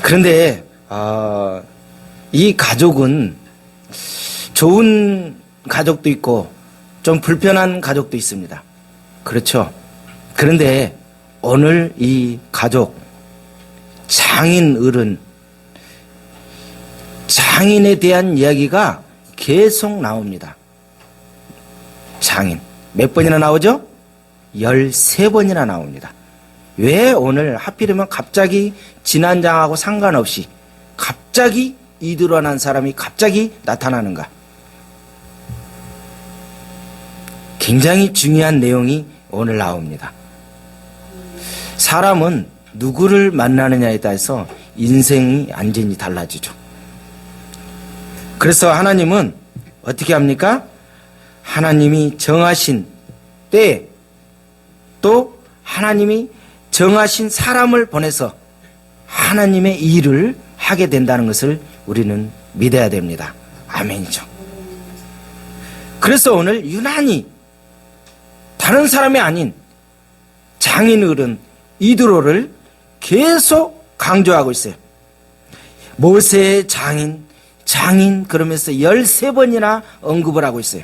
그런데 이 가족은 좋은 가족도 있고 좀 불편한 가족도 있습니다. 그렇죠. 그런데 오늘 이 가족, 장인 어른, 장인에 대한 이야기가 계속 나옵니다. 장인 몇 번이나 나오죠? 13번이나 나옵니다. 왜 오늘 하필이면 갑자기 지난장하고 상관없이 갑자기 이드러난 사람이 갑자기 나타나는가? 굉장히 중요한 내용이 오늘 나옵니다. 사람은 누구를 만나느냐에 따라서 인생이 완전히 달라지죠. 그래서 하나님은 어떻게 합니까? 하나님이 정하신 때 또 하나님이 정하신 사람을 보내서 하나님의 일을 하게 된다는 것을 우리는 믿어야 됩니다. 아멘이죠. 그래서 오늘 유난히 다른 사람이 아닌 장인 어른 이드로를 계속 강조하고 있어요. 모세의 장인 그러면서 13번이나 언급을 하고 있어요.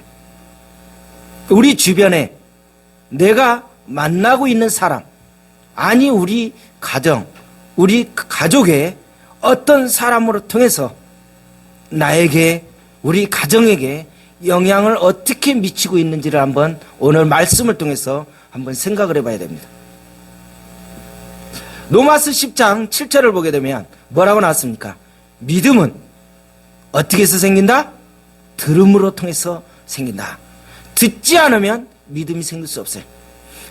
우리 주변에 내가 만나고 있는 사람, 아니 우리 가정, 우리 가족의 어떤 사람으로 통해서 나에게, 우리 가정에게 영향을 어떻게 미치고 있는지를 한번 오늘 말씀을 통해서 한번 생각을 해봐야 됩니다. 로마서 10장 7절을 보게 되면 뭐라고 나왔습니까? 믿음은 어떻게 해서 생긴다? 들음으로 통해서 생긴다. 듣지 않으면 믿음이 생길 수 없어요.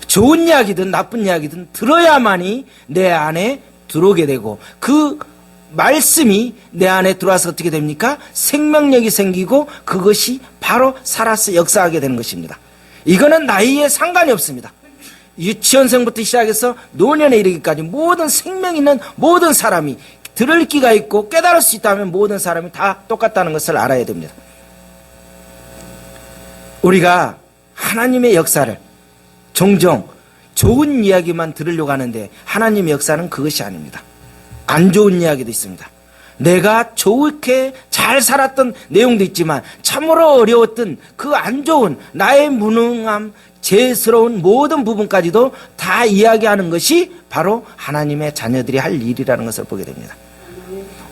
좋은 이야기든 나쁜 이야기든 들어야만이 내 안에 들어오게 되고 그 말씀이 내 안에 들어와서 어떻게 됩니까? 생명력이 생기고 그것이 바로 살아서 역사하게 되는 것입니다. 이거는 나이에 상관이 없습니다. 유치원생부터 시작해서 노년에 이르기까지 모든 생명 있는 모든 사람이 들을 기가 있고 깨달을 수 있다면 모든 사람이 다 똑같다는 것을 알아야 됩니다. 우리가 하나님의 역사를 종종 좋은 이야기만 들으려고 하는데 하나님의 역사는 그것이 아닙니다. 안 좋은 이야기도 있습니다. 내가 좋게 잘 살았던 내용도 있지만 참으로 어려웠던 그 안 좋은 나의 무능함, 죄스러운 모든 부분까지도 다 이야기하는 것이 바로 하나님의 자녀들이 할 일이라는 것을 보게 됩니다.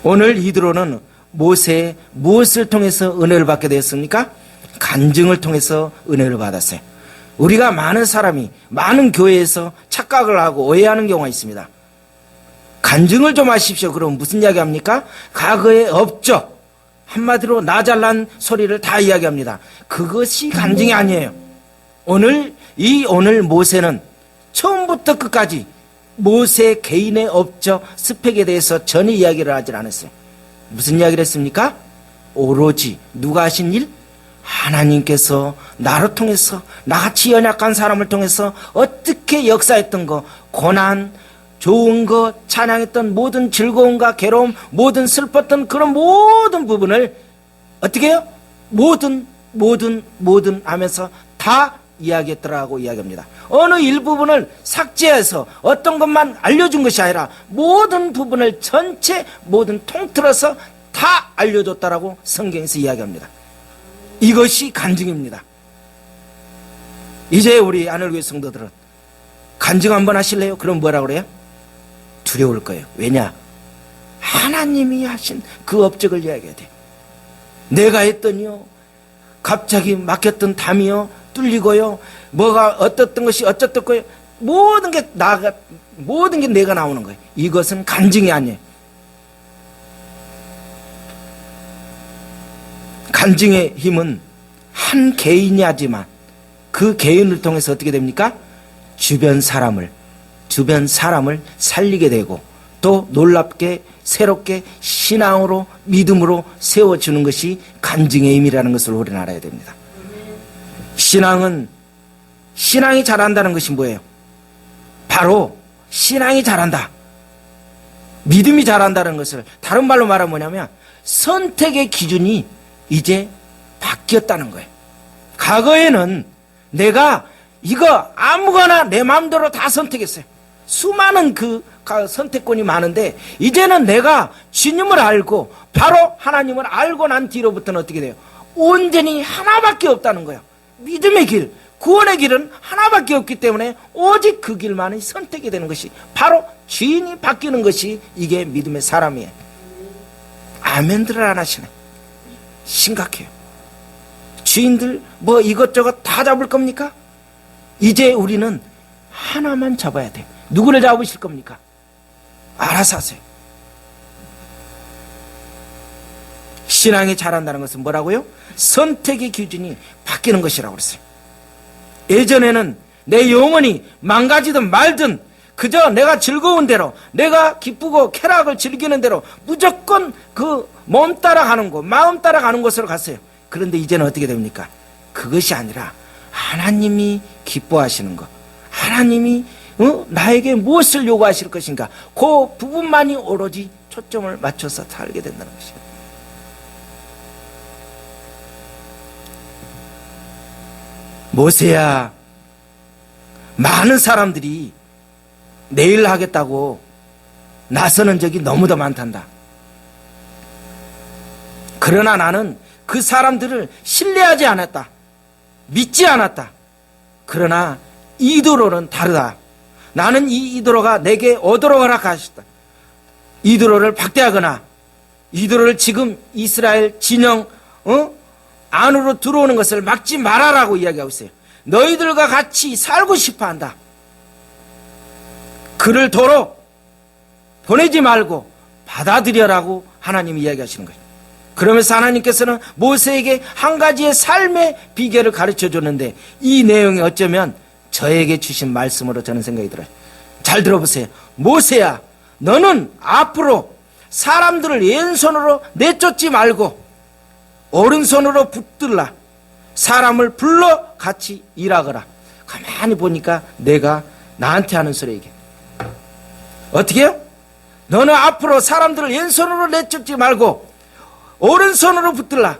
오늘 이드로는 모세의 무엇을 통해서 은혜를 받게 되었습니까? 간증을 통해서 은혜를 받았어요. 우리가 많은 사람이 많은 교회에서 착각을 하고 오해하는 경우가 있습니다. 간증을 좀 하십시오. 그럼 무슨 이야기 합니까? 과거의 업적, 한마디로 나 잘난 소리를 다 이야기합니다. 그것이 간증이 아니에요. 오늘 모세는 처음부터 끝까지 모세 개인의 업적, 스펙에 대해서 전혀 이야기를 하질 않았어요. 무슨 이야기를 했습니까? 오로지 누가 하신 일? 하나님께서 나를 통해서, 나같이 연약한 사람을 통해서 어떻게 역사했던 거, 고난, 좋은 거, 찬양했던 모든 즐거움과 괴로움, 모든 슬펐던 그런 모든 부분을 어떻게 해요? 모든 하면서 다 이야기했더라고 이야기합니다. 어느 일부분을 삭제해서 어떤 것만 알려준 것이 아니라 모든 부분을 전체 모든 통틀어서 다 알려줬다라고 성경에서 이야기합니다. 이것이 간증입니다. 이제 우리 하늘교회 성도들은 간증 한번 하실래요? 그럼 뭐라고 그래요? 두려울 거예요. 왜냐? 하나님이 하신 그 업적을 이야기해야 돼요. 내가 했더니요, 갑자기 막혔던 담이요 뚫리고요, 뭐가 어떻던 것이 어쩌던 거예요, 모든 게 내가 나오는 거예요. 이것은 간증이 아니에요. 간증의 힘은 한 개인이 하지만 그 개인을 통해서 어떻게 됩니까? 주변 사람을 살리게 되고 또 놀랍게 새롭게 신앙으로 믿음으로 세워주는 것이 간증의 힘이라는 것을 우리는 알아야 됩니다. 신앙이 잘한다는 것이 뭐예요? 바로 신앙이 잘한다, 믿음이 잘한다는 것을 다른 말로 말하면 뭐냐면 선택의 기준이 이제 바뀌었다는 거예요. 과거에는 내가 이거 아무거나 내 마음대로 다 선택했어요. 수많은 그 선택권이 많은데 이제는 내가 주님을 알고 바로 하나님을 알고 난 뒤로부터는 어떻게 돼요? 온전히 하나밖에 없다는 거예요. 믿음의 길, 구원의 길은 하나밖에 없기 때문에 오직 그 길만이 선택이 되는 것이 바로 주인이 바뀌는 것이 이게 믿음의 사람이에요. 아멘들을 안 하시네. 심각해요. 주인들 뭐 이것저것 다 잡을 겁니까? 이제 우리는 하나만 잡아야 돼요. 누구를 잡으실 겁니까? 알아서 하세요. 신앙이 자란다는 것은 뭐라고요? 선택의 기준이 바뀌는 것이라고 그랬어요. 예전에는 내 영혼이 망가지든 말든 그저 내가 즐거운 대로, 내가 기쁘고 쾌락을 즐기는 대로 무조건 그 몸 따라가는 곳, 마음 따라가는 곳으로 갔어요. 그런데 이제는 어떻게 됩니까? 그것이 아니라 하나님이 기뻐하시는 것, 하나님이 나에게 무엇을 요구하실 것인가, 그 부분만이 오로지 초점을 맞춰서 살게 된다는 것이에요. 모세야, 많은 사람들이 내일 하겠다고 나서는 적이 너무도 많단다. 그러나 나는 그 사람들을 신뢰하지 않았다. 믿지 않았다. 그러나 이드로는 다르다. 나는 이 이드로가 내게 오도록 허락하셨다. 이드로를 박대하거나 이드로를 지금 이스라엘 진영 안으로 들어오는 것을 막지 말아라고 이야기하고 있어요. 너희들과 같이 살고 싶어 한다. 그를 도로 보내지 말고 받아들여라고 하나님이 이야기하시는 거예요. 그러면서 하나님께서는 모세에게 한 가지의 삶의 비결을 가르쳐 줬는데 이 내용이 어쩌면 저에게 주신 말씀으로 저는 생각이 들어요. 잘 들어보세요. 모세야, 너는 앞으로 사람들을 왼손으로 내쫓지 말고 오른손으로 붙들라. 사람을 불러 같이 일하거라. 가만히 보니까 내가 나한테 하는 소리 이게. 어떻게 해요? 너는 앞으로 사람들을 왼손으로 내쫓지 말고 오른손으로 붙들라.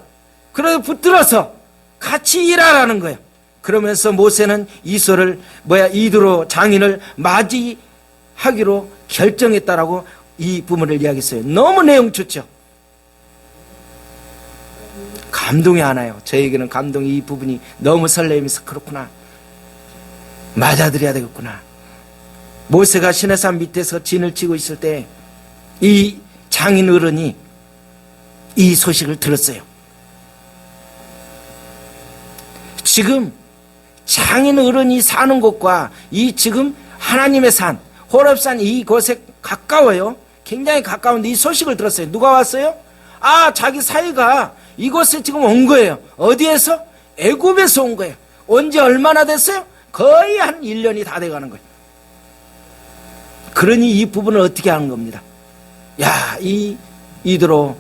그래서 붙들어서 같이 일하라는 거예요. 그러면서 모세는 이드로 장인을 맞이하기로 결정했다라고 이 부분을 이야기했어요. 너무 내용 좋죠? 감동이 안 와요. 저에게는 감동이 이 부분이 너무 설레면서 그렇구나. 맞아들여야 되겠구나. 모세가 시내산 밑에서 진을 치고 있을 때 이 장인 어른이 이 소식을 들었어요. 지금 장인 어른이 사는 곳과 이 지금 하나님의 산, 호렙산 이곳에 가까워요. 굉장히 가까운데 이 소식을 들었어요. 누가 왔어요? 자기 사위가 이곳에 지금 온 거예요. 어디에서? 애굽에서 온 거예요. 온 지 얼마나 됐어요? 거의 한 1년이 다 돼가는 거예요. 그러니 이 부분을 어떻게 하는 겁니다. 이드로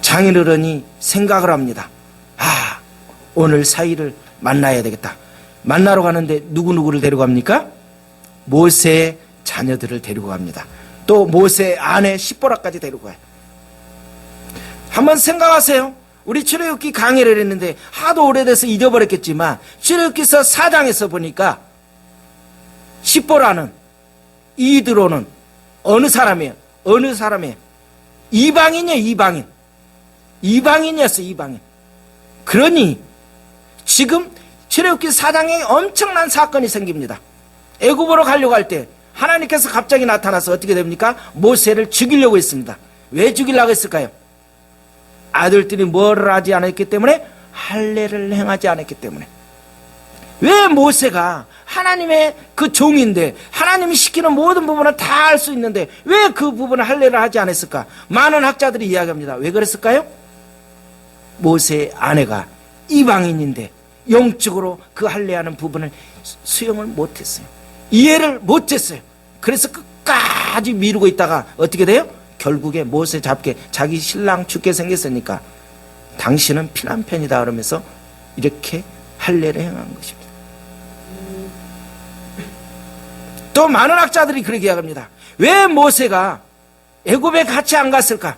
장인어른이 생각을 합니다. 오늘 사위를 만나야 되겠다. 만나러 가는데 누구누구를 데리고 갑니까? 모세의 자녀들을 데리고 갑니다. 또 모세의 아내 시보라까지 데리고 가요. 한번 생각하세요. 우리 출애굽기 강의를 했는데 하도 오래돼서 잊어버렸겠지만 출애굽기서 4장에서 보니까 시보라는 이드로는 어느 사람이에요? 어느 사람이에요? 이방인이에요. 이방인이었어. 이방인. 그러니 지금 출애굽기 4장에 엄청난 사건이 생깁니다. 애굽으로 가려고 할 때 하나님께서 갑자기 나타나서 어떻게 됩니까? 모세를 죽이려고 했습니다. 왜 죽이려고 했을까요? 아들들이 뭐를 하지 않았기 때문에 할례를 행하지 않았기 때문에. 왜 모세가 하나님의 그 종인데 하나님이 시키는 모든 부분을 다 할 수 있는데 왜 그 부분을 할례를 하지 않았을까? 많은 학자들이 이야기합니다. 왜 그랬을까요? 모세의 아내가 이방인인데 영적으로 그 할례하는 부분을 수용을 못했어요. 이해를 못했어요. 그래서 끝까지 미루고 있다가 어떻게 돼요? 결국에 모세 잡게 자기 신랑 죽게 생겼으니까 당신은 피난편이다 그러면서 이렇게 할례를 행한 것입니다. 또 많은 학자들이 그렇게 이야기합니다. 왜 모세가 애굽에 같이 안 갔을까?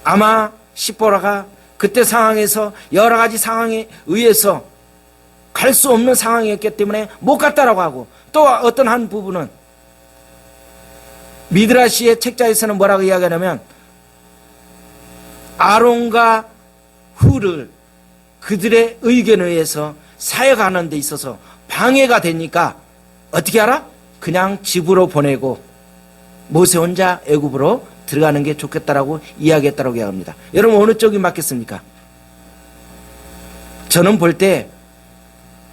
아마 시보라가 그때 상황에서 여러 가지 상황에 의해서 갈 수 없는 상황이었기 때문에 못 갔다라고 하고, 또 어떤 한 부분은 미드라시의 책자에서는 뭐라고 이야기하냐면 아론과 훌을 그들의 의견에 의해서 사역하는 데 있어서 방해가 되니까 어떻게 하라? 그냥 집으로 보내고 모세 혼자 애굽으로 들어가는 게 좋겠다라고 이야기했다고 이야기합니다. 여러분 어느 쪽이 맞겠습니까? 저는 볼 때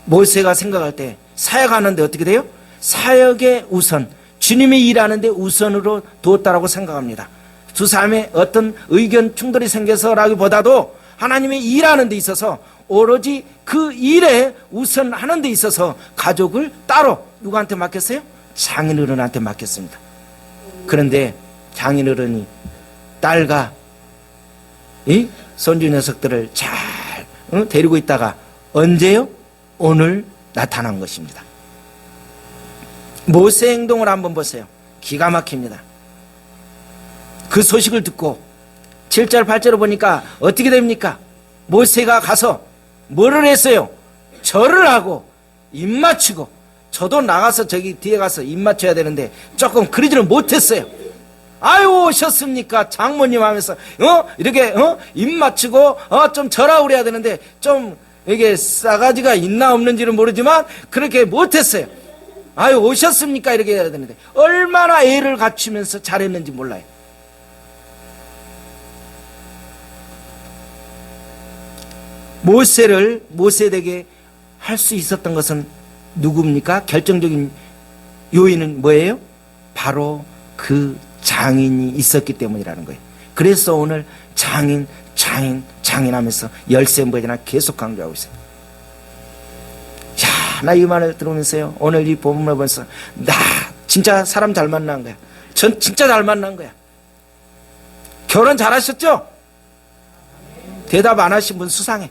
모세가 생각할 때 사역하는데 어떻게 돼요? 사역의 우선, 주님이 일하는데 우선으로 두었다라고 생각합니다. 두 사람의 어떤 의견 충돌이 생겨서라기보다도 하나님의 일하는 데 있어서 오로지 그 일에 우선하는 데 있어서 가족을 따로 누구한테 맡겼어요? 장인어른한테 맡겼습니다. 그런데 장인어른이 딸과 이 손주 녀석들을 잘 데리고 있다가 언제요? 오늘 나타난 것입니다. 모세 행동을 한번 보세요. 기가 막힙니다. 그 소식을 듣고 7절 8절을 보니까 어떻게 됩니까? 모세가 가서 뭐를 했어요? 절을 하고 입 맞추고, 저도 나가서 저기 뒤에 가서 입 맞춰야 되는데 조금 그러지는 못했어요. 아유 오셨습니까 장모님 하면서 이렇게 입 맞추고 좀 절하고 그래야 되는데 좀 이게 싸가지가 있나 없는지는 모르지만 그렇게 못했어요. 아유 오셨습니까 이렇게 해야 되는데 얼마나 애를 갖추면서 잘했는지 몰라요. 모세를 모세되게 할 수 있었던 것은 누굽니까? 결정적인 요인은 뭐예요? 바로 그 장인이 있었기 때문이라는 거예요. 그래서 오늘 장인 하면서 13번이나 계속 강조하고 있어요. 야, 나 이 말을 들으면서요, 오늘 이 본문을 보면서 나 진짜 사람 잘 만난 거야. 전 진짜 잘 만난 거야. 결혼 잘하셨죠? 대답 안 하신 분 수상해.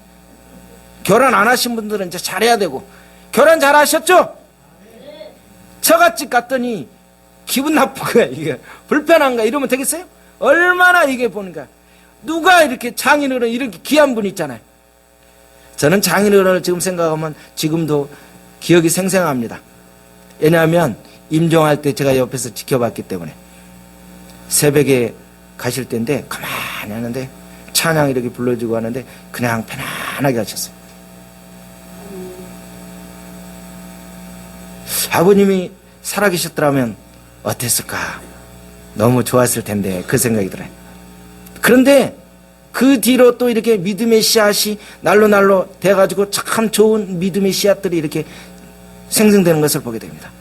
결혼 안 하신 분들은 이제 잘해야 되고, 결혼 잘하셨죠? 처갓집 갔더니 기분 나쁜 거야. 이게 불편한 거야. 이러면 되겠어요? 얼마나 이게 보니까 누가 이렇게 장인어른 이렇게 귀한 분 있잖아요. 저는 장인어른을 지금 생각하면 지금도 기억이 생생합니다. 왜냐하면 임종할 때 제가 옆에서 지켜봤기 때문에. 새벽에 가실 때인데 가만히 하는데 찬양 이렇게 불러주고 하는데 그냥 편안하게 하셨어요. 아버님이 살아계셨더라면 어땠을까? 너무 좋았을 텐데 그 생각이 들어요. 그런데 그 뒤로 또 이렇게 믿음의 씨앗이 날로 돼가지고 참 좋은 믿음의 씨앗들이 이렇게 생성되는 것을 보게 됩니다.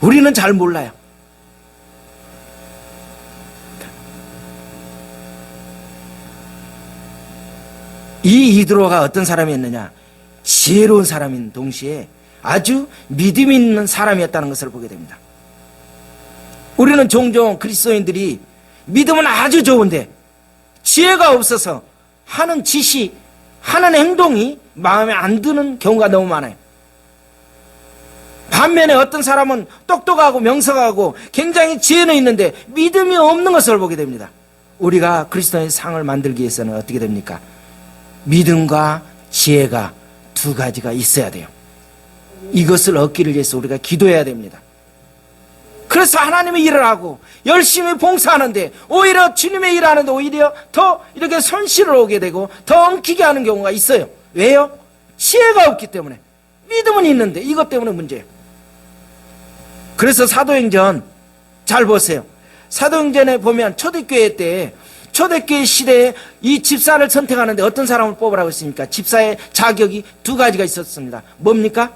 우리는 잘 몰라요. 이 이드로가 어떤 사람이었느냐? 지혜로운 사람인 동시에 아주 믿음 있는 사람이었다는 것을 보게 됩니다. 우리는 종종 그리스도인들이 믿음은 아주 좋은데 지혜가 없어서 하는 짓이, 하는 행동이 마음에 안 드는 경우가 너무 많아요. 반면에 어떤 사람은 똑똑하고 명석하고 굉장히 지혜는 있는데 믿음이 없는 것을 보게 됩니다. 우리가 그리스도의 상을 만들기 위해서는 어떻게 됩니까? 믿음과 지혜가 두 가지가 있어야 돼요. 이것을 얻기를 위해서 우리가 기도해야 됩니다. 그래서 하나님의 일을 하고 열심히 봉사하는데 오히려 주님의 일을 하는데 오히려 더 이렇게 손실을 오게 되고 더 엉키게 하는 경우가 있어요. 왜요? 지혜가 없기 때문에. 믿음은 있는데 이것 때문에 문제예요. 그래서 사도행전 잘 보세요. 사도행전에 보면 초대교회 때, 초대교회 시대에 이 집사를 선택하는데 어떤 사람을 뽑으라고 했습니까? 집사의 자격이 두 가지가 있었습니다. 뭡니까?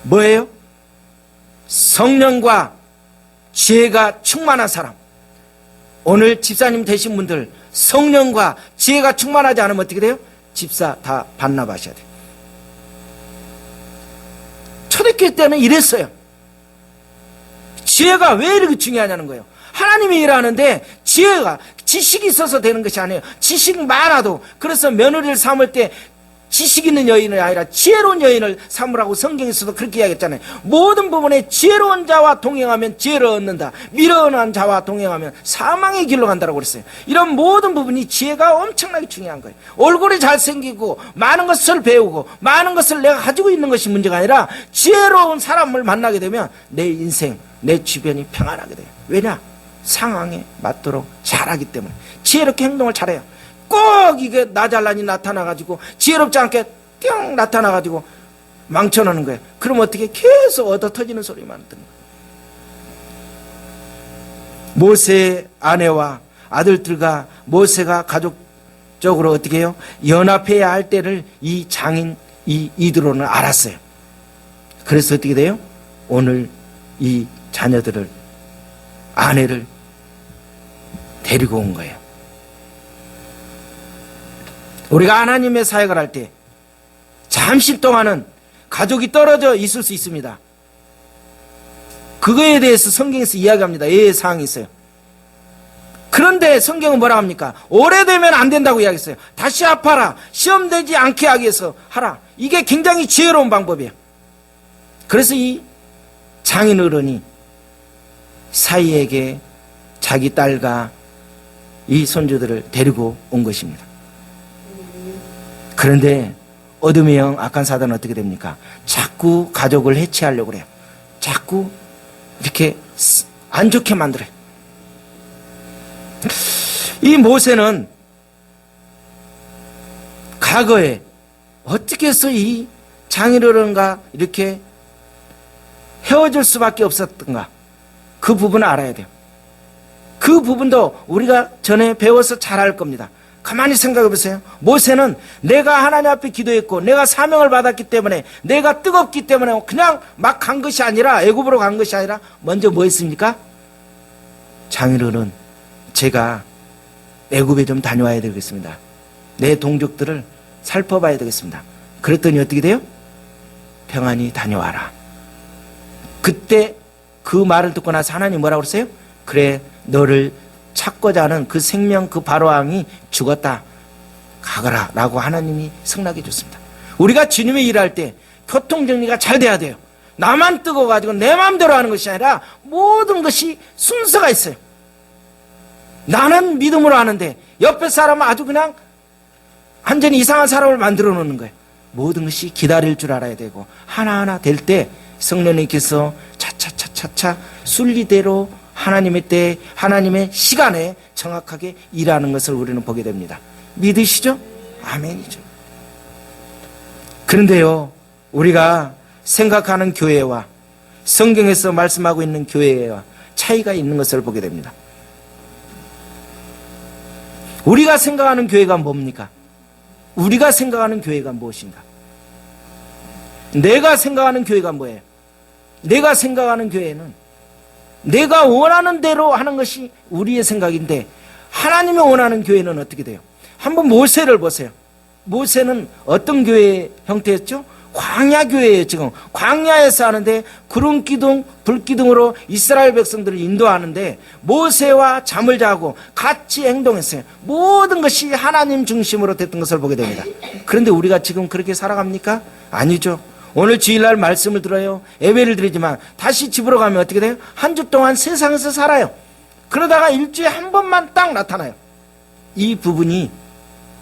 뭐예요? 성령과 지혜가 충만한 사람. 오늘 집사님 되신 분들 성령과 지혜가 충만하지 않으면 어떻게 돼요? 집사 다 반납하셔야 돼요. 초대교회 때는 이랬어요. 지혜가 왜 이렇게 중요하냐는 거예요. 하나님이 일하는데 지혜가, 지식이 있어서 되는 것이 아니에요. 지식 많아도, 그래서 며느리를 삼을 때 지식 있는 여인이 아니라 지혜로운 여인을 삼으라고 성경에서도 그렇게 이야기했잖아요. 모든 부분에 지혜로운 자와 동행하면 지혜를 얻는다. 미련한 자와 동행하면 사망의 길로 간다고 그랬어요. 이런 모든 부분이 지혜가 엄청나게 중요한 거예요. 얼굴이 잘생기고 많은 것을 배우고 많은 것을 내가 가지고 있는 것이 문제가 아니라 지혜로운 사람을 만나게 되면 내 인생, 내 주변이 평안하게 돼요. 왜냐? 상황에 맞도록 잘하기 때문에. 지혜롭게 행동을 잘해요. 꼭 이게 나 잘나니 나타나가지고 지혜롭지 않게 띵 나타나가지고 망쳐놓는 거예요. 그럼 어떻게 계속 얻어 터지는 소리만 듣는 거예요. 모세의 아내와 아들들과 모세가 가족적으로 어떻게 해요? 연합해야 할 때를 이 장인 이드로는 알았어요. 그래서 어떻게 돼요? 오늘 이 자녀들을, 아내를 데리고 온 거예요. 우리가 하나님의 사역을 할 때 잠시 동안은 가족이 떨어져 있을 수 있습니다. 그거에 대해서 성경에서 이야기합니다. 예사항이 있어요. 그런데 성경은 뭐라 합니까? 오래되면 안 된다고 이야기했어요. 다시 합하라. 시험되지 않게 하기 위해서 하라. 이게 굉장히 지혜로운 방법이에요. 그래서 이 장인 어른이 사이에게 자기 딸과 이 손주들을 데리고 온 것입니다. 그런데 어둠의 영 악한 사단은 어떻게 됩니까? 자꾸 가족을 해체하려고 그래요. 자꾸 이렇게 안 좋게 만들어요. 이 모세는 과거에 어떻게 해서 이 장인어른과 이렇게 헤어질 수밖에 없었던가, 그 부분을 알아야 돼요. 그 부분도 우리가 전에 배워서 잘 알 겁니다. 가만히 생각해 보세요. 모세는 내가 하나님 앞에 기도했고 내가 사명을 받았기 때문에, 내가 뜨겁기 때문에 그냥 막 간 것이 아니라, 애굽으로 간 것이 아니라 먼저 뭐 했습니까? 장인어른, 제가 애굽에 좀 다녀와야 되겠습니다. 내 동족들을 살펴봐야 되겠습니다. 그랬더니 어떻게 돼요? 평안히 다녀와라. 그때 그 말을 듣고 나서 하나님 뭐라고 그랬어요? 그래, 너를 찾고자 하는 그 생명, 그 바로왕이 죽었다. 가거라. 라고 하나님이 승낙해 줬습니다. 우리가 주님의 일할 때 교통정리가 잘 돼야 돼요. 나만 뜨거워가지고 내 마음대로 하는 것이 아니라 모든 것이 순서가 있어요. 나는 믿음으로 하는데 옆에 사람은 아주 그냥 완전히 이상한 사람을 만들어 놓는 거예요. 모든 것이 기다릴 줄 알아야 되고, 하나하나 될 때 성령님께서 차차차차차 순리대로 하나님의 때, 하나님의 시간에 정확하게 일하는 것을 우리는 보게 됩니다. 믿으시죠? 아멘이죠. 그런데요, 우리가 생각하는 교회와 성경에서 말씀하고 있는 교회와 차이가 있는 것을 보게 됩니다. 우리가 생각하는 교회가 뭡니까? 우리가 생각하는 교회가 무엇인가? 내가 생각하는 교회가 뭐예요? 내가 생각하는 교회는 내가 원하는 대로 하는 것이 우리의 생각인데, 하나님이 원하는 교회는 어떻게 돼요? 한번 모세를 보세요. 모세는 어떤 교회 형태였죠? 광야 교회예요. 지금 광야에서 하는데 구름 기둥, 불 기둥으로 이스라엘 백성들을 인도하는데 모세와 잠을 자고 같이 행동했어요. 모든 것이 하나님 중심으로 됐던 것을 보게 됩니다. 그런데 우리가 지금 그렇게 살아갑니까? 아니죠. 오늘 주일날 말씀을 들어요. 예배를 드리지만 다시 집으로 가면 어떻게 돼요? 한 주 동안 세상에서 살아요. 그러다가 일주일에 한 번만 딱 나타나요. 이 부분이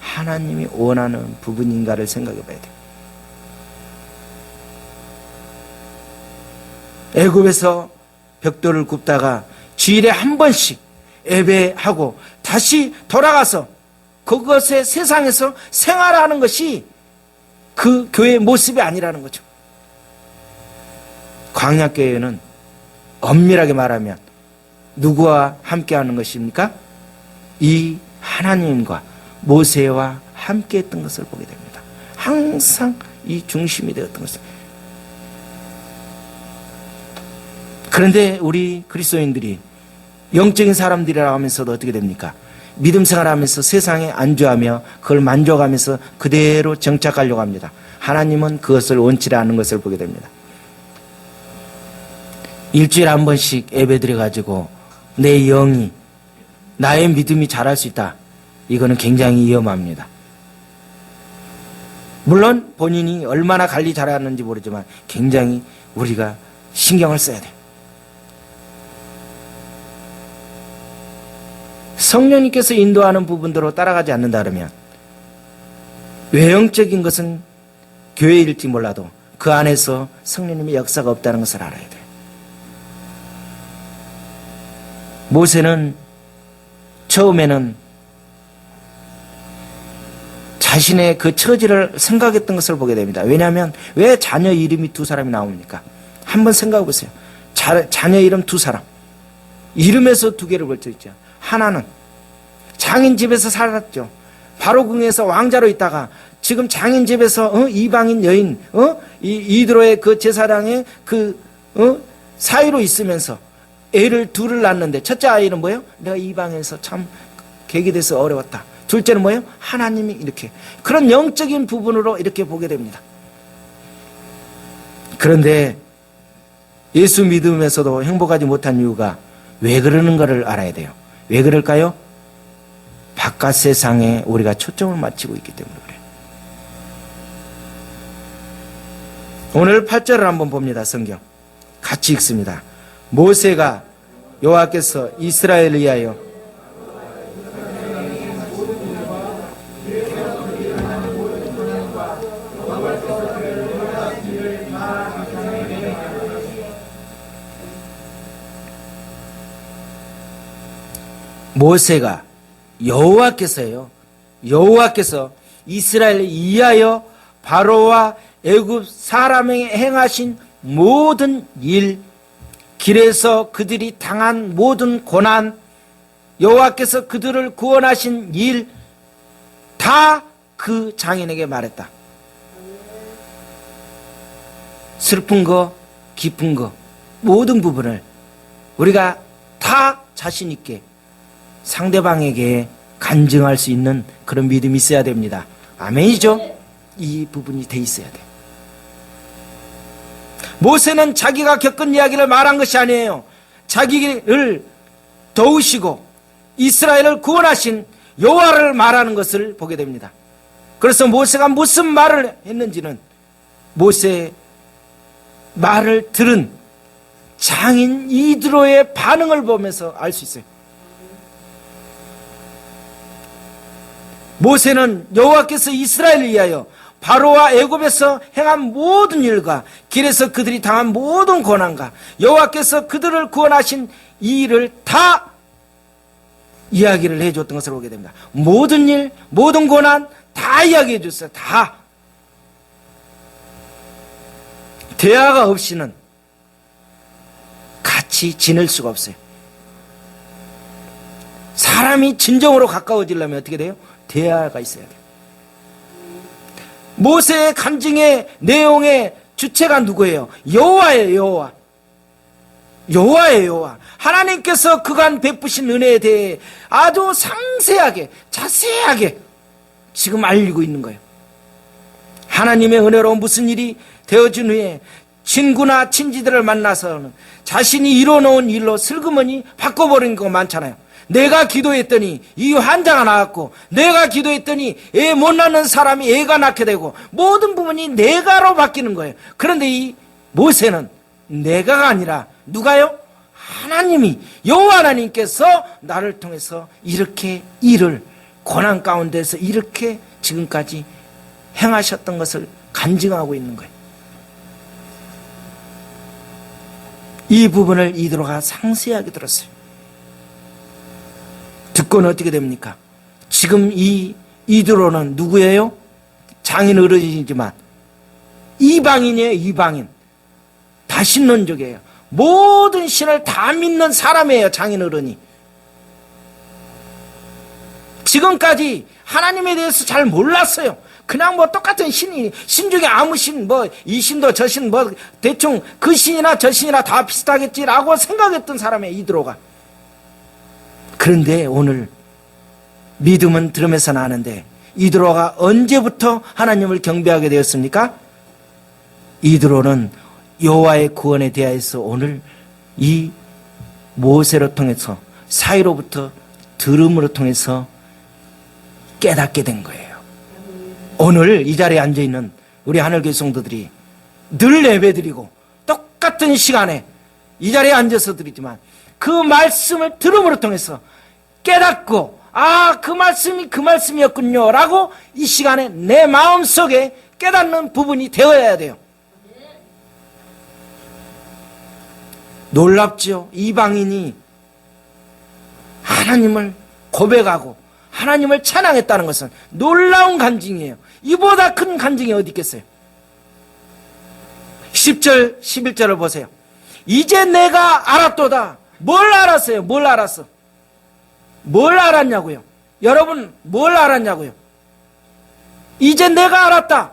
하나님이 원하는 부분인가를 생각해 봐야 돼요. 애굽에서 벽돌을 굽다가 주일에 한 번씩 예배하고 다시 돌아가서 그것의 세상에서 생활하는 것이 그 교회의 모습이 아니라는 거죠. 광야교회는 엄밀하게 말하면 누구와 함께하는 것입니까? 이 하나님과 모세와 함께했던 것을 보게 됩니다. 항상 이 중심이 되었던 것입니다. 그런데 우리 그리스도인들이 영적인 사람들이라고 하면서도 어떻게 됩니까? 믿음 생활하면서 세상에 안주하며 그걸 만족하면서 그대로 정착하려고 합니다. 하나님은 그것을 원치 않는 것을 보게 됩니다. 일주일에 한 번씩 예배 드려가지고 내 영이, 나의 믿음이 자랄 수 있다. 이거는 굉장히 위험합니다. 물론 본인이 얼마나 관리 잘하는지 모르지만 굉장히 우리가 신경을 써야 돼요. 성령님께서 인도하는 부분대로 따라가지 않는다 그러면 외형적인 것은 교회일지 몰라도 그 안에서 성령님의 역사가 없다는 것을 알아야 돼요. 모세는 처음에는 자신의 그 처지를 생각했던 것을 보게 됩니다. 왜냐하면 왜 자녀 이름이 두 사람이 나옵니까? 한번 생각해 보세요. 자녀 이름 두 사람. 이름에서 두 개를 걸쳐 있죠. 하나는 장인 집에서 살았죠. 바로궁에서 왕자로 있다가 지금 장인 집에서 이방인 여인 이드로의 그 제사장의 그 사이로 있으면서 애를 둘을 낳는데 첫째 아이는 뭐예요? 내가 이방에서 참 계기 돼서 어려웠다. 둘째는 뭐예요? 하나님이 이렇게 그런 영적인 부분으로 이렇게 보게 됩니다. 그런데 예수 믿으면서도 행복하지 못한 이유가 왜 그러는가를 알아야 돼요. 왜 그럴까요? 바깥 세상에 우리가 초점을 맞추고 있기 때문에 그래요. 오늘 8절을 한번 봅니다. 성경 같이 읽습니다. 모세가 여호와께서 이스라엘을 위하여 모세가 여호와께서 이스라엘을 위하여 바로와 애굽 사람에게 행하신 모든 일, 길에서 그들이 당한 모든 고난, 여호와께서 그들을 구원하신 일 다 그 장인에게 말했다. 슬픈 거, 기쁜 거 모든 부분을 우리가 다 자신 있게 상대방에게 간증할 수 있는 그런 믿음이 있어야 됩니다. 아멘이죠? 이 부분이 돼 있어야 돼. 모세는 자기가 겪은 이야기를 말한 것이 아니에요. 자기를 도우시고 이스라엘을 구원하신 여호와를 말하는 것을 보게 됩니다. 그래서 모세가 무슨 말을 했는지는 모세의 말을 들은 장인 이드로의 반응을 보면서 알 수 있어요. 모세는 여호와께서 이스라엘을 위하여 바로와 애굽에서 행한 모든 일과 길에서 그들이 당한 모든 고난과 여호와께서 그들을 구원하신 이 일을 다 이야기를 해줬던 것을 보게 됩니다. 모든 일, 모든 고난 다 이야기해 줬어요. 다. 대화가 없이는 같이 지낼 수가 없어요. 사람이 진정으로 가까워지려면 어떻게 돼요? 대화가 있어야 돼요. 모세의 간증의 내용의 주체가 누구예요? 여호와예요. 여호와. 여호와예요. 여호와. 하나님께서 그간 베푸신 은혜에 대해 아주 상세하게 자세하게 지금 알리고 있는 거예요. 하나님의 은혜로 무슨 일이 되어진 후에 친구나 친지들을 만나서는 자신이 이뤄놓은 일로 슬그머니 바꿔버린 거 많잖아요. 내가 기도했더니 이 환자가 나왔고, 내가 기도했더니 애 못 낳는 사람이 애가 낳게 되고, 모든 부분이 내가로 바뀌는 거예요. 그런데 이 모세는 내가가 아니라 누가요? 하나님이, 여호와 하나님께서 나를 통해서 이렇게 일을 고난 가운데서 이렇게 지금까지 행하셨던 것을 간증하고 있는 거예요. 이 부분을 이드로가 상세하게 들었어요. 듣고는 어떻게 됩니까? 지금 이 이드로는 누구예요? 장인 어른이지만 이방인이에요. 이방인. 다신론족이에요. 모든 신을 다 믿는 사람이에요. 장인 어른이. 지금까지 하나님에 대해서 잘 몰랐어요. 그냥 뭐 똑같은 신 중에 아무 신, 뭐 이 신도 저 신, 뭐 대충 그 신이나 저 신이나 다 비슷하겠지라고 생각했던 사람이에요. 이드로가. 그런데 오늘 믿음은 들으면서 나는데 이드로가 언제부터 하나님을 경배하게 되었습니까? 이드로는 여호와의 구원에 대하여서 오늘 이 모세로 통해서 사이로부터 들음으로 통해서 깨닫게 된 거예요. 오늘 이 자리에 앉아있는 우리 하늘교회 성도들이 늘 예배드리고 똑같은 시간에 이 자리에 앉아서 드리지만 그 말씀을 들음으로 통해서 깨닫고 그 말씀이 그 말씀이었군요 라고 이 시간에 내 마음속에 깨닫는 부분이 되어야 돼요. 놀랍죠. 이방인이 하나님을 고백하고 하나님을 찬양했다는 것은 놀라운 간증이에요. 이보다 큰 간증이 어디 있겠어요? 10절 11절을 보세요. 이제 내가 알았도다. 뭘 알았어요? 뭘 알았어? 뭘 알았냐고요? 여러분 뭘 알았냐고요? 이제 내가 알았다.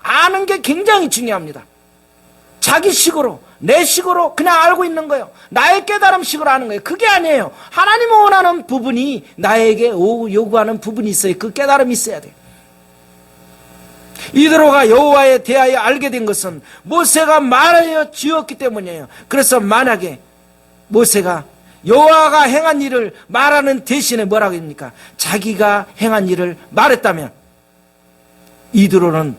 아는 게 굉장히 중요합니다. 자기 식으로 내 식으로 그냥 알고 있는 거예요. 나의 깨달음식으로 아는 거예요. 그게 아니에요. 하나님이 원하는 부분이 나에게 요구하는 부분이 있어요. 그 깨달음이 있어야 돼요. 이드로가 여호와에 대하여 알게 된 것은 모세가 말하여 주었기 때문이에요. 그래서 만약에 모세가 여호와가 행한 일을 말하는 대신에 뭐라고 합니까? 자기가 행한 일을 말했다면 이드로는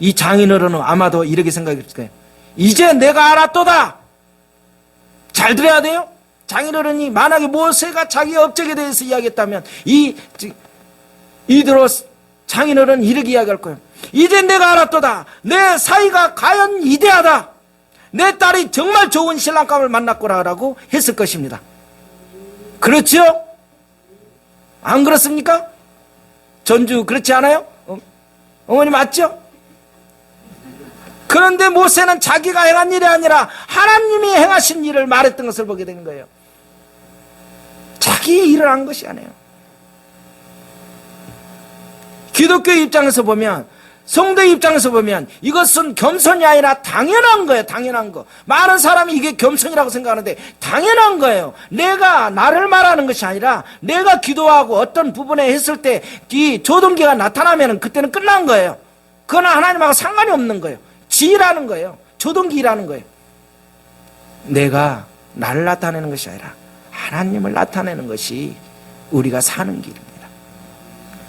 이 장인어른은 아마도 이렇게 생각했을 거예요. 이제 내가 알았도다. 잘 들어야 돼요. 장인어른이 만약에 모세가 자기 업적에 대해서 이야기했다면 이드로 장인어른은 이렇게 이야기할 거예요. 이제 내가 알았도다. 내 사이가 과연 이대하다. 내 딸이 정말 좋은 신랑감을 만났구나라고 했을 것입니다. 그렇죠? 안 그렇습니까? 전주 그렇지 않아요? 어머니 맞죠? 그런데 모세는 자기가 행한 일이 아니라 하나님이 행하신 일을 말했던 것을 보게 되는 거예요. 자기 일을 한 것이 아니에요. 기독교 입장에서 보면, 성도의 입장에서 보면 이것은 겸손이 아니라 당연한 거예요. 당연한 거. 많은 사람이 이게 겸손이라고 생각하는데 당연한 거예요. 내가 나를 말하는 것이 아니라 내가 기도하고 어떤 부분에 했을 때 이 조동기가 나타나면 그때는 끝난 거예요. 그건 하나님하고 상관이 없는 거예요. 지라는 거예요. 조동기라는 거예요. 내가 나를 나타내는 것이 아니라 하나님을 나타내는 것이 우리가 사는 길입니다.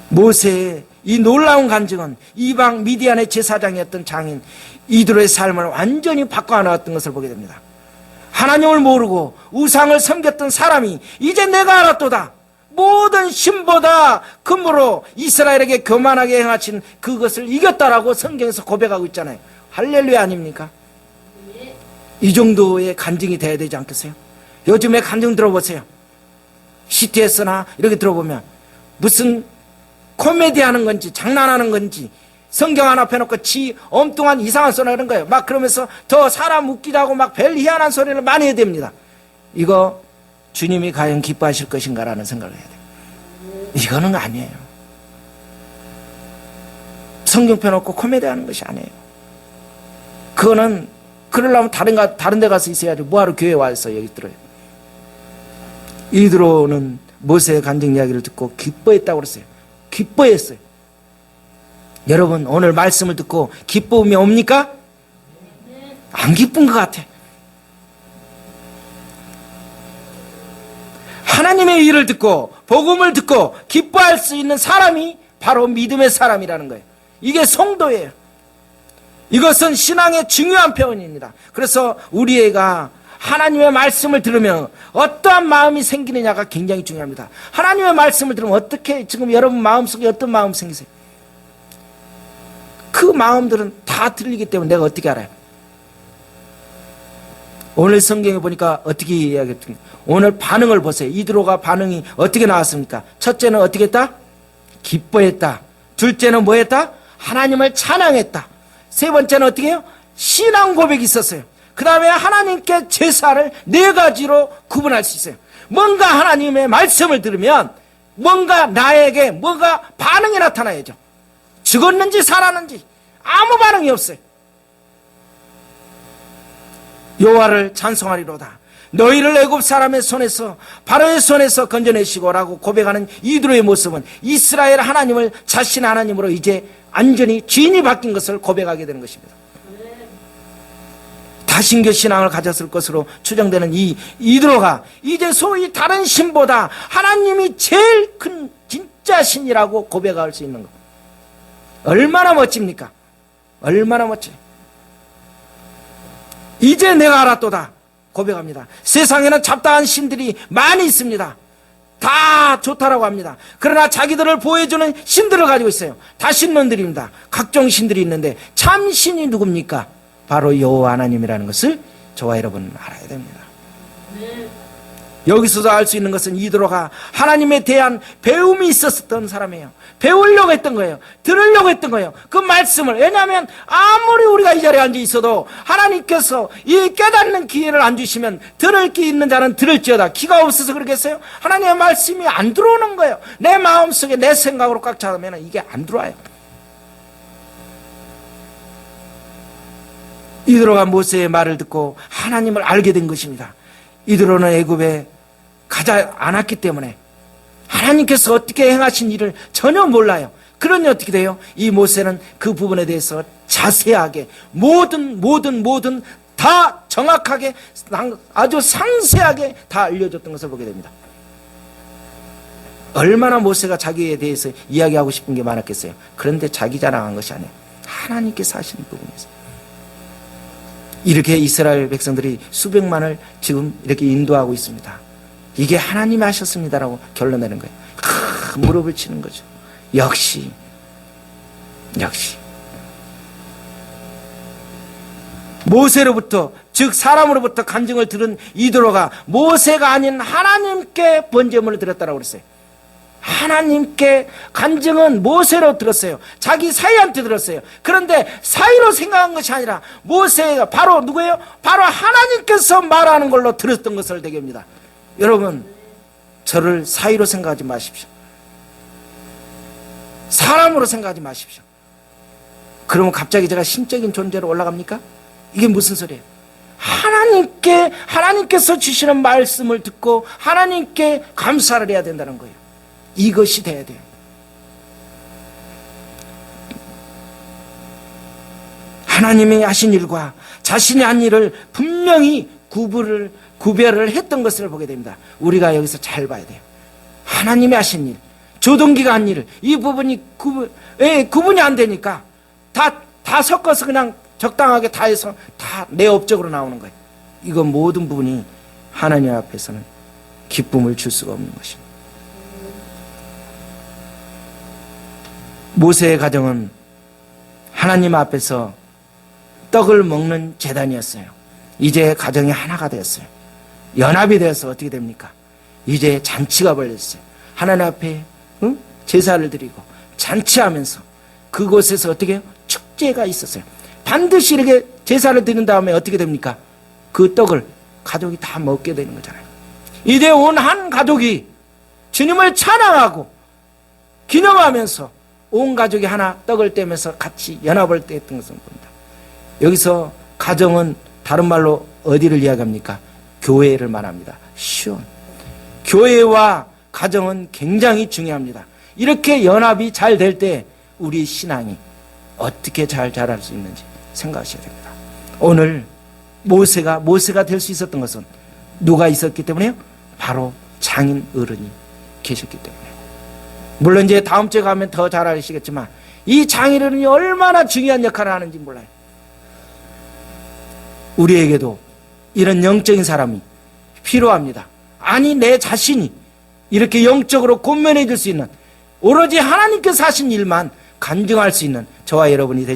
모세의 이 놀라운 간증은 이방 미디안의 제사장이었던 장인 이드로의 삶을 완전히 바꿔나왔던 것을 보게 됩니다. 하나님을 모르고 우상을 섬겼던 사람이 이제 내가 알았도다. 모든 신보다 금으로 이스라엘에게 교만하게 행하신 그것을 이겼다라고 성경에서 고백하고 있잖아요. 할렐루야 아닙니까? 이 정도의 간증이 돼야 되지 않겠어요? 요즘에 간증 들어보세요. CTS나 이렇게 들어보면 무슨 코미디 하는 건지 장난하는 건지 성경 하나 펴놓고 엉뚱한 이상한 소리 하는 거예요. 막 그러면서 더 사람 웃기다 하고 막 별 희한한 소리를 많이 해야 됩니다. 이거 주님이 과연 기뻐하실 것인가라는 생각을 해야 돼요. 이거는 아니에요. 성경 펴놓고 코미디 하는 것이 아니에요. 그거는 그러려면 다른 데 가서 있어야지 뭐하러 교회에 와서 여기 들어요. 이드로는 모세의 간증 이야기를 듣고 기뻐했다고 그랬어요. 기뻐했어요. 여러분 오늘 말씀을 듣고 기쁨이 옵니까? 안 기쁜 것 같아. 하나님의 일을 듣고 복음을 듣고 기뻐할 수 있는 사람이 바로 믿음의 사람이라는 거예요. 이게 성도예요. 이것은 신앙의 중요한 표현입니다. 그래서 우리 애가 하나님의 말씀을 들으면 어떠한 마음이 생기느냐가 굉장히 중요합니다. 하나님의 말씀을 들으면 어떻게 지금 여러분 마음속에 어떤 마음 생기세요? 그 마음들은 다 들리기 때문에 내가 어떻게 알아요? 오늘 성경에 보니까 어떻게 이야기했습니까? 오늘 반응을 보세요. 이드로가 반응이 어떻게 나왔습니까? 첫째는 어떻게 했다? 기뻐했다. 둘째는 뭐 했다? 하나님을 찬양했다. 세 번째는 어떻게 해요? 신앙 고백이 있었어요. 그 다음에 하나님께 제사를 네 가지로 구분할 수 있어요. 뭔가 하나님의 말씀을 들으면 뭔가 나에게 뭔가 반응이 나타나야죠. 죽었는지 살았는지 아무 반응이 없어요. 여호와를 찬송하리로다. 너희를 애굽 사람의 손에서 바로의 손에서 건져내시고라고 고백하는 이드로의 모습은 이스라엘 하나님을 자신의 하나님으로 이제 완전히 주인이 바뀐 것을 고백하게 되는 것입니다. 다신교 신앙을 가졌을 것으로 추정되는 이 이드로가 이제 소위 다른 신보다 하나님이 제일 큰 진짜 신이라고 고백할 수 있는 것. 얼마나 멋집니까? 얼마나 멋져요. 이제 내가 알았도다 고백합니다. 세상에는 잡다한 신들이 많이 있습니다. 다 좋다라고 합니다. 그러나 자기들을 보호해주는 신들을 가지고 있어요. 다 신론들입니다. 각종 신들이 있는데 참 신이 누굽니까? 바로 여호와 하나님이라는 것을 저와 여러분은 알아야 됩니다. 여기서도 알 수 있는 것은 이드로가 하나님에 대한 배움이 있었던 사람이에요. 배우려고 했던 거예요. 들으려고 했던 거예요. 그 말씀을. 왜냐하면 아무리 우리가 이 자리에 앉아 있어도 하나님께서 이 깨닫는 기회를 안 주시면 들을 기 있는 자는 들을지어다. 귀가 없어서 그러겠어요? 하나님의 말씀이 안 들어오는 거예요. 내 마음속에 내 생각으로 꽉 차면 이게 안 들어와요. 이드로가 모세의 말을 듣고 하나님을 알게 된 것입니다. 이드로는 애굽에 가지 않았기 때문에 하나님께서 어떻게 행하신 일을 전혀 몰라요. 그러니 어떻게 돼요? 이 모세는 그 부분에 대해서 자세하게 모든 다 정확하게 아주 상세하게 다 알려줬던 것을 보게 됩니다. 얼마나 모세가 자기에 대해서 이야기하고 싶은 게 많았겠어요. 그런데 자기 자랑한 것이 아니에요. 하나님께서 하시는 부분이었어요. 이렇게 이스라엘 백성들이 수백만을 지금 이렇게 인도하고 있습니다. 이게 하나님이 하셨습니다라고 결론 내는 거예요. 무릎을 치는 거죠. 역시 모세로부터, 즉 사람으로부터 간증을 들은 이드로가 모세가 아닌 하나님께 번제물을 드렸다라고 그랬어요. 하나님께 간증은 모세로 들었어요. 자기 사이한테 들었어요. 그런데 사이로 생각한 것이 아니라 모세가 바로 누구예요? 바로 하나님께서 말하는 걸로 들었던 것을 대개합니다. 여러분, 저를 사이로 생각하지 마십시오. 사람으로 생각하지 마십시오. 그러면 갑자기 제가 신적인 존재로 올라갑니까? 이게 무슨 소리예요? 하나님께서 주시는 말씀을 듣고 하나님께 감사를 해야 된다는 거예요. 이것이 돼야 돼요. 하나님이 하신 일과 자신이 한 일을 분명히 구별을 했던 것을 보게 됩니다. 우리가 여기서 잘 봐야 돼요. 하나님이 하신 일, 조동기가 한 일을, 이 부분이 구분이 안 되니까 다 섞어서 그냥 적당하게 다 해서 다 내 업적으로 나오는 거예요. 이건 모든 부분이 하나님 앞에서는 기쁨을 줄 수가 없는 것입니다. 모세의 가정은 하나님 앞에서 떡을 먹는 제단이었어요. 이제 가정이 하나가 되었어요. 연합이 되어서 어떻게 됩니까? 이제 잔치가 벌렸어요. 하나님 앞에 제사를 드리고 잔치하면서 그곳에서 어떻게 해요? 축제가 있었어요. 반드시 이렇게 제사를 드린 다음에 어떻게 됩니까? 그 떡을 가족이 다 먹게 되는 거잖아요. 이제 온 한 가족이 주님을 찬양하고 기념하면서 온 가족이 하나 떡을 떼면서 같이 연합을 떼었던 것을 봅니다. 여기서 가정은 다른 말로 어디를 이야기합니까? 교회를 말합니다. 시온. 교회와 가정은 굉장히 중요합니다. 이렇게 연합이 잘 될 때 우리 신앙이 어떻게 잘 자랄 수 있는지 생각하셔야 됩니다. 오늘 모세가 될 수 있었던 것은 누가 있었기 때문에요? 바로 장인 어른이 계셨기 때문에. 물론 이제 다음 주에 가면 더 잘 아시겠지만 이 장인 어른이 얼마나 중요한 역할을 하는지 몰라요. 우리에게도 이런 영적인 사람이 필요합니다. 아니 내 자신이 이렇게 영적으로 권면해 줄 수 있는, 오로지 하나님께서 하신 일만 간증할 수 있는 저와 여러분이 되시기